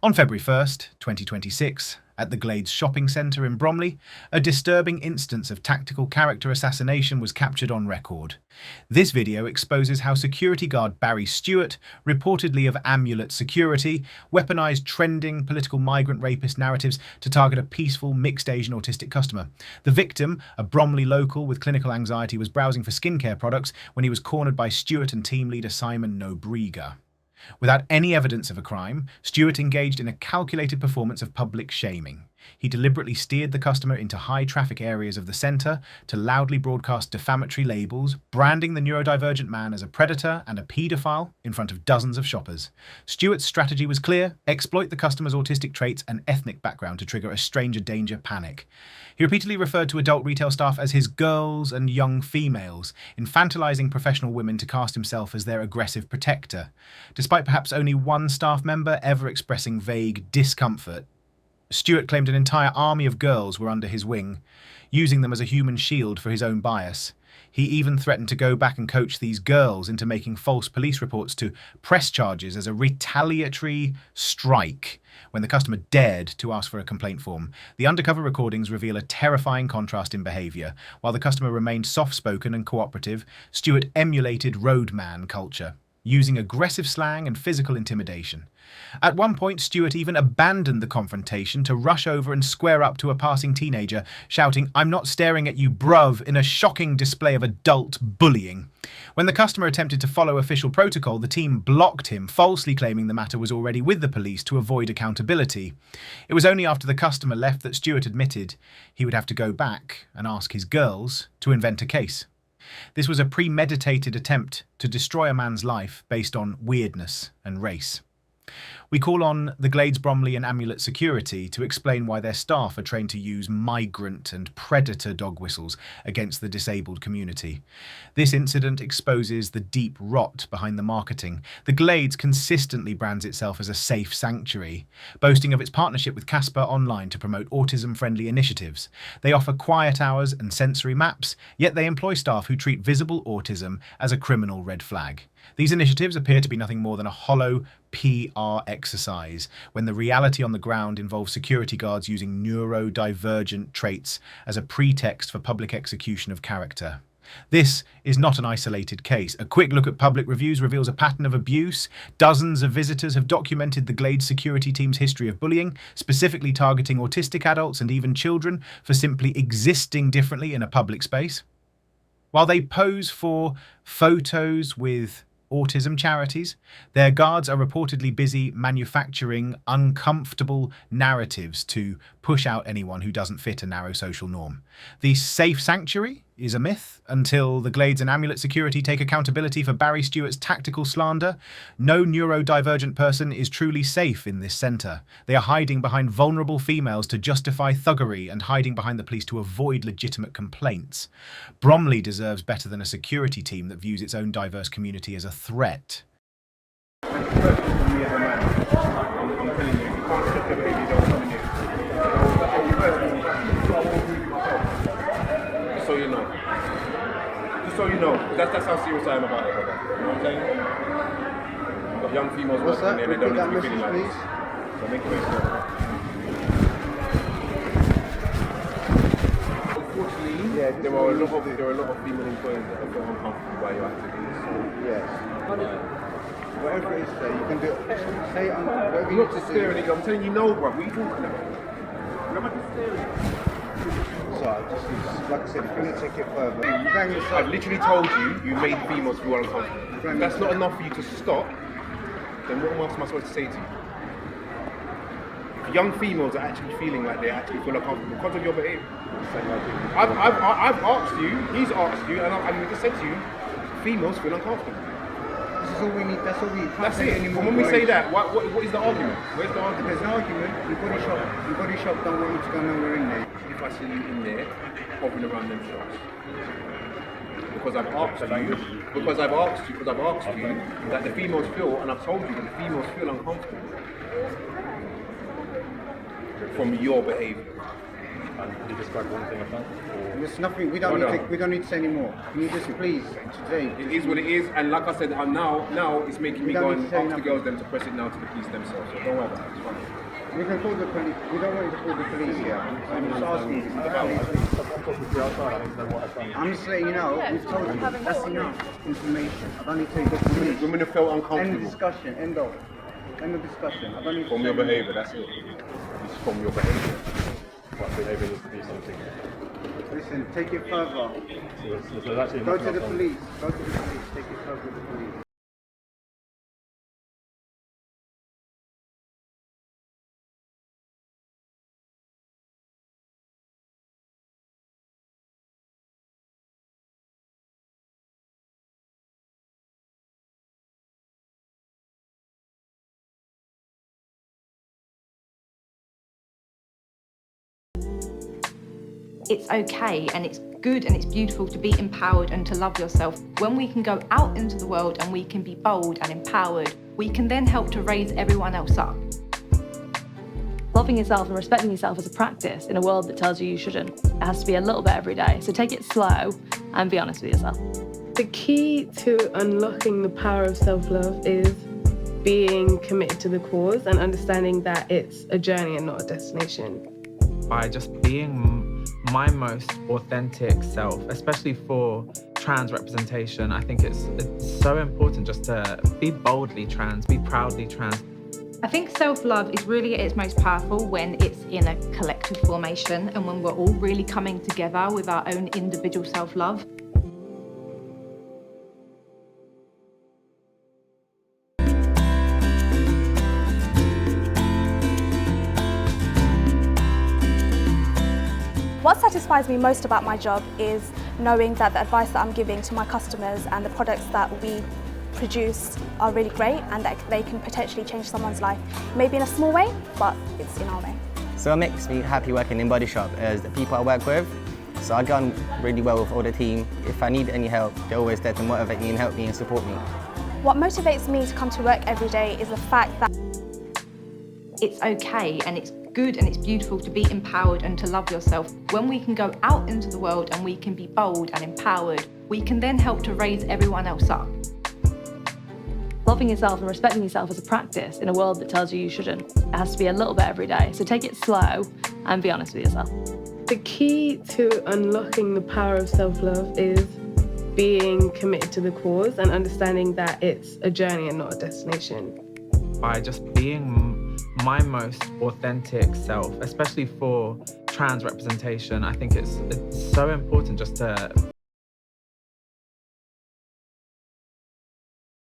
On February 1st, 2026, at the Glades Shopping Centre in Bromley, a disturbing instance of tactical character assassination was captured on record. This video exposes how security guard Barry Stewart, reportedly of Amulet Security, weaponized trending political migrant rapist narratives to target a peaceful mixed Asian autistic customer. The victim, a Bromley local with clinical anxiety, was browsing for skincare products when he was cornered by Stewart and team leader Simon Nobrega. Without any evidence of a crime, Stewart engaged in a calculated performance of public shaming. He deliberately steered the customer into high-traffic areas of the centre to loudly broadcast defamatory labels, branding the neurodivergent man as a predator and a paedophile in front of dozens of shoppers. Stewart's strategy was clear: exploit the customer's autistic traits and ethnic background to trigger a stranger danger panic. He repeatedly referred to adult retail staff as his girls and young females, infantilizing professional women to cast himself as their aggressive protector. Despite perhaps only one staff member ever expressing vague discomfort, Stewart claimed an entire army of girls were under his wing, using them as a human shield for his own bias. He even threatened to go back and coach these girls into making false police reports to press charges as a retaliatory strike when the customer dared to ask for a complaint form. The undercover recordings reveal a terrifying contrast in behaviour. While the customer remained soft-spoken and cooperative, Stewart emulated roadman culture, using aggressive slang and physical intimidation. At one point, Stewart even abandoned the confrontation to rush over and square up to a passing teenager, shouting, "I'm not staring at you, bruv," in a shocking display of adult bullying. When the customer attempted to follow official protocol, the team blocked him, falsely claiming the matter was already with the police to avoid accountability. It was only after the customer left that Stewart admitted he would have to go back and ask his girls to invent a case. This was a premeditated attempt to destroy a man's life based on weirdness and race. We call on the Glades Bromley and Amulet Security to explain why their staff are trained to use migrant and predator dog whistles against the disabled community. This incident exposes the deep rot behind the marketing. The Glades consistently brands itself as a safe sanctuary, boasting of its partnership with Casper Online to promote autism-friendly initiatives. They offer quiet hours and sensory maps, yet they employ staff who treat visible autism as a criminal red flag. These initiatives appear to be nothing more than a hollow PR exercise, when the reality on the ground involves security guards using neurodivergent traits as a pretext for public execution of character. This is not an isolated case. A quick look at public reviews reveals a pattern of abuse. Dozens of visitors have documented the Glades security team's history of bullying, specifically targeting autistic adults and even children for simply existing differently in a public space. While they pose for photos with autism charities, their guards are reportedly busy manufacturing uncomfortable narratives to push out anyone who doesn't fit a narrow social norm. The safe sanctuary is a myth until the Glades and Amulet Security take accountability for Barry Stewart's tactical slander. No neurodivergent person is truly safe in this centre. They are hiding behind vulnerable females to justify thuggery and hiding behind the police to avoid legitimate complaints. Bromley deserves better than a security team that views its own diverse community as a threat. So you know, that's how serious I am about it, brother. You know what I'm saying? I've got young females working there, they don't need to be feeling like this. So make it make sense. Unfortunately, there are a lot of female employees that are very uncomfortable by your activities. So. Yes. Whatever it is, you can do it. Say it on whatever you not to stare at it, I'm telling you no, bro. What are you talking about? What am I just staring at? Like I said, if you need to take it further. I've literally told you, you made females feel uncomfortable. If that's not enough for you to stop, then what else am I supposed to say to you? If young females are actually feeling like they actually feel uncomfortable because of your behaviour. I've asked you, he's asked you, and I just said to you, females feel uncomfortable. This is all we need, that's all we can't That's it. But when we say that, what is the argument? Where's the argument? There's an argument, your body shop don't want you to go nowhere in there. If I see you in there, hopping around them shops. Because I've asked you that the females feel, and I've told you that the females feel uncomfortable from your behaviour. And can you describe one thing of that? There's nothing. We don't need to say any more. Can you just please today? It is what it is, and like I said, now it's making me go and ask the girls them to press it now to the police themselves. So don't worry about it. It's fine. You can call the police. We don't want you to call the police here. I'm just asking you. I'm just letting you know, we've told you. That's enough information. I don't need to tell you the police. Women have felt End uncomfortable. discussion. End of. End of discussion. I don't need to From tell your you. behaviour, that's it. It's from your behaviour. What behaviour needs to be something. Listen, take it further. So there's actually Go nothing to the else on. police. Go to the police. Take it further with the police. It's okay and it's good and it's beautiful to be empowered and to love yourself. When we can go out into the world and we can be bold and empowered, we can then help to raise everyone else up. Loving yourself and respecting yourself is a practice in a world that tells you you shouldn't. It has to be a little bit every day, so take it slow and be honest with yourself. The key to unlocking the power of self-love is being committed to the cause and understanding that it's a journey and not a destination. By just being my most authentic self, especially for trans representation. I think it's so important just to be boldly trans, be proudly trans. I think self-love is really at its most powerful when it's in a collective formation and when we're all really coming together with our own individual self-love. What satisfies me most about my job is knowing that the advice that I'm giving to my customers and the products that we produce are really great and that they can potentially change someone's life. Maybe in a small way, but it's in our way. So what makes me happy working in Body Shop is the people I work with. So I get on really well with all the team. If I need any help, they're always there to motivate me and help me and support me. What motivates me to come to work every day is the fact that It's okay and it's good and it's beautiful to be empowered and to love yourself. When we can go out into the world and we can be bold and empowered, we can then help to raise everyone else up. Loving yourself and respecting yourself is a practice in a world that tells you you shouldn't. It has to be a little bit every day, so take it slow and be honest with yourself. The key to unlocking the power of self-love is being committed to the cause and understanding that it's a journey and not a destination. By just being my most authentic self, especially for trans representation. I think it's so important just to